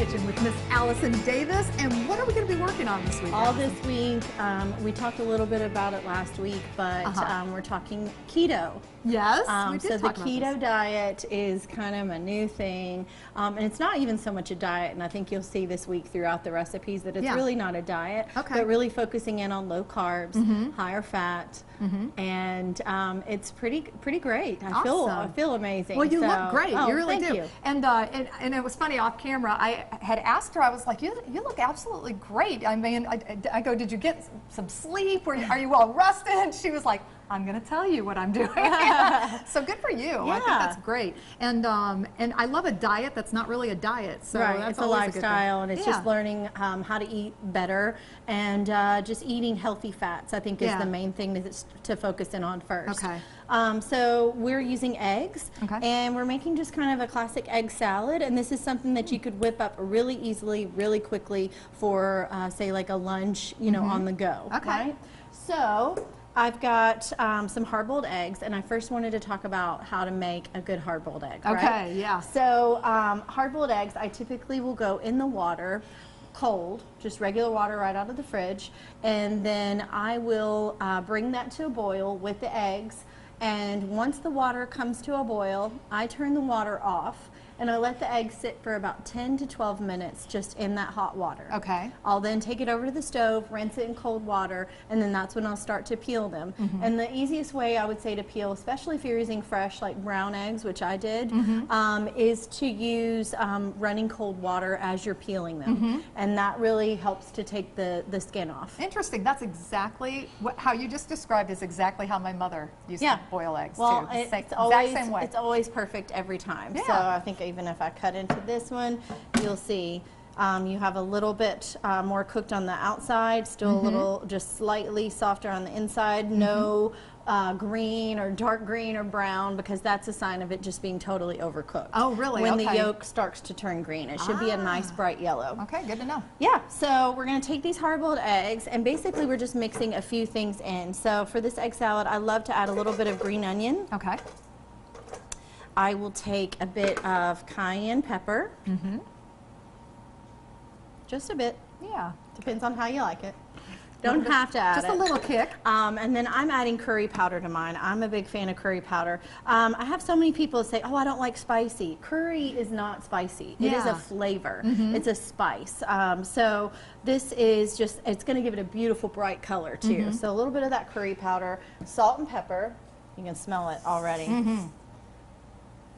Kitchen with Miss Allison Davis. And what are we going to be working on this week? All this week, we talked a little bit about it last week, but we're talking keto. Yes, we did so the talk about keto this. diet is kind of a new thing, and it's not even so much a diet, and I think you'll see this week throughout the recipes that it's really not a diet, but really focusing in on low carbs, higher fat, and it's pretty great. I feel amazing. Well, you so, look great. You really do. You. And it was funny off camera. I had asked her. I was like, "You look absolutely great." I mean, I go, "Did you get some sleep? Are you all rested?" She was like, "I'm going to tell you what I'm doing." So good for you. Yeah. I think that's great. And I love a diet that's not really a diet. So that's it's a lifestyle, and it's just learning how to eat better and just eating healthy fats. I think is the main thing to focus in on first. Okay. So we're using eggs, and we're making just kind of a classic egg salad, and this is something that you could whip up really easily, really quickly for say like a lunch, you know, on the go. Okay. Right? So I've got some hard-boiled eggs, and I first wanted to talk about how to make a good hard-boiled egg. Okay, right? yeah. So hard-boiled eggs, I typically will go in the water cold, just regular water right out of the fridge, and then I will bring that to a boil with the eggs, and once the water comes to a boil, I turn the water off, and I let the eggs sit for about 10 to 12 minutes just in that hot water. Okay. I'll then take it over to the stove, rinse it in cold water, and then that's when I'll start to peel them. And the easiest way I would say to peel, especially if you're using fresh like brown eggs, which I did, is to use running cold water as you're peeling them. And that really helps to take the skin off. Interesting. That's exactly how you just described is exactly how my mother used to boil eggs too. It's always perfect every time. Yeah. So I think even if I cut into this one, you'll see you have a little bit more cooked on the outside, still a little just slightly softer on the inside. No green or dark green or brown, because that's a sign of it just being totally overcooked. Oh, really? When the yolk starts to turn green, it should be a nice bright yellow. Okay, good to know. Yeah, so we're going to take these hard-boiled eggs, and basically we're just mixing a few things in. So for this egg salad, I love to add a little bit of green onion. Okay. I will take a bit of cayenne pepper. Just a bit. Yeah. Depends on how you like it. Don't have to add just a little kick. And then I'm adding curry powder to mine. I'm a big fan of curry powder. I have so many people say, "Oh, I don't like spicy." Curry is not spicy. It is a flavor. It's a spice. So this is just, it's going to give it a beautiful bright color too. So a little bit of that curry powder, salt and pepper. You can smell it already.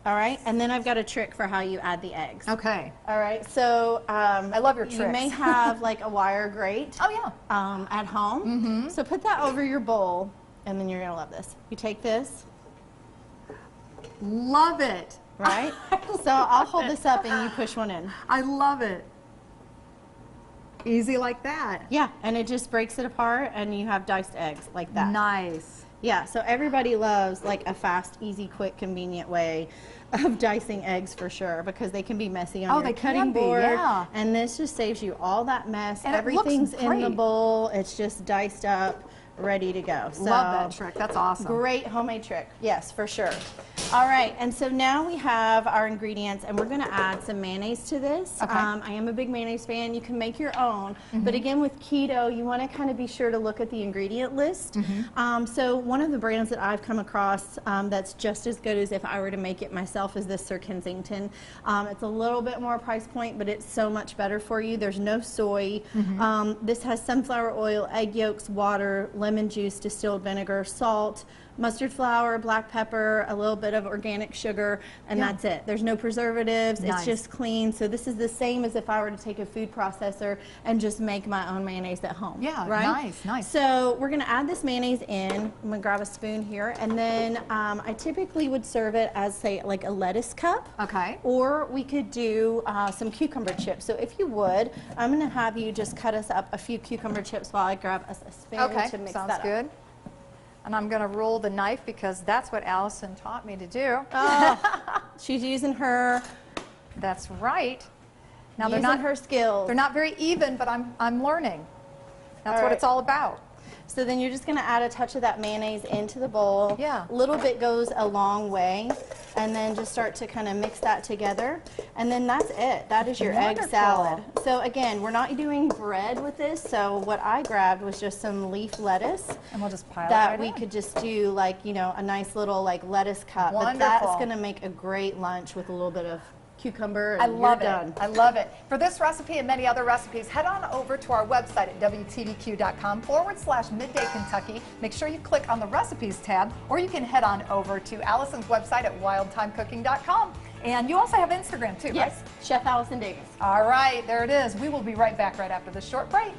All right, and then I've got a trick for how you add the eggs. Okay. All right, so I love your tricks. You may have like a wire grate. Oh yeah. At home. So put that over your bowl, and then you're gonna love this. You take this. Love it. Right. So I'll hold this up, and you push one in. I love it. Easy like that. Yeah, and it just breaks it apart, and you have diced eggs like that. Nice. Yeah, so everybody loves like a fast, easy, quick, convenient way of dicing eggs for sure, because they can be messy on your cutting board. And this just saves you all that mess. And everything's in the bowl. It's just diced up, ready to go. So love that trick. That's awesome. Great homemade trick. Yes, for sure. All right, and so now we have our ingredients, and we're going to add some mayonnaise to this. I am a big mayonnaise fan. You can make your own, but again, with keto, you want to kind of be sure to look at the ingredient list. So one of the brands that I've come across that's just as good as if I were to make it myself is this Sir Kensington. It's a little bit more price point, but it's so much better for you. There's no soy. This has sunflower oil, egg yolks, water, lemon juice, distilled vinegar, salt, mustard flour, black pepper, a little bit of organic sugar, and that's it. There's no preservatives. It's just clean. So this is the same as if I were to take a food processor and just make my own mayonnaise at home. Yeah, right? Nice. So we're going to add this mayonnaise in. I'm going to grab a spoon here, and then I typically would serve it as, say, like a lettuce cup. Okay. Or we could do some cucumber chips. So if you would, I'm going to have you just cut us up a few cucumber chips while I grab a spoon to mix that up. Sounds good. And I'm going to roll the knife because that's what Allison taught me to do. She's using her. That's right. Now they're not her skills. They're not very even, but I'm learning. That's what it's all about. So then you're just going to add a touch of that mayonnaise into the bowl. Yeah. A little bit goes a long way. And then just start to kind of mix that together. And then that's it. That is your egg Wonderful. salad. So again, we're not doing bread with this. So what I grabbed was just some leaf lettuce. And we'll just pile it That right we in. could just do like, you know, a nice little like lettuce cup. Wonderful. But that's going to make a great lunch with a little bit of cucumber, and I love you're it. done. I love it. For this recipe and many other recipes, head on over to our website at WTDQ.com/Midday Kentucky. Make sure you click on the recipes tab, or you can head on over to Allison's website at wildtimecooking.com. And you also have Instagram too, Yes, right? Chef Allison Davis. All right, there it is. We will be right back right after this short break.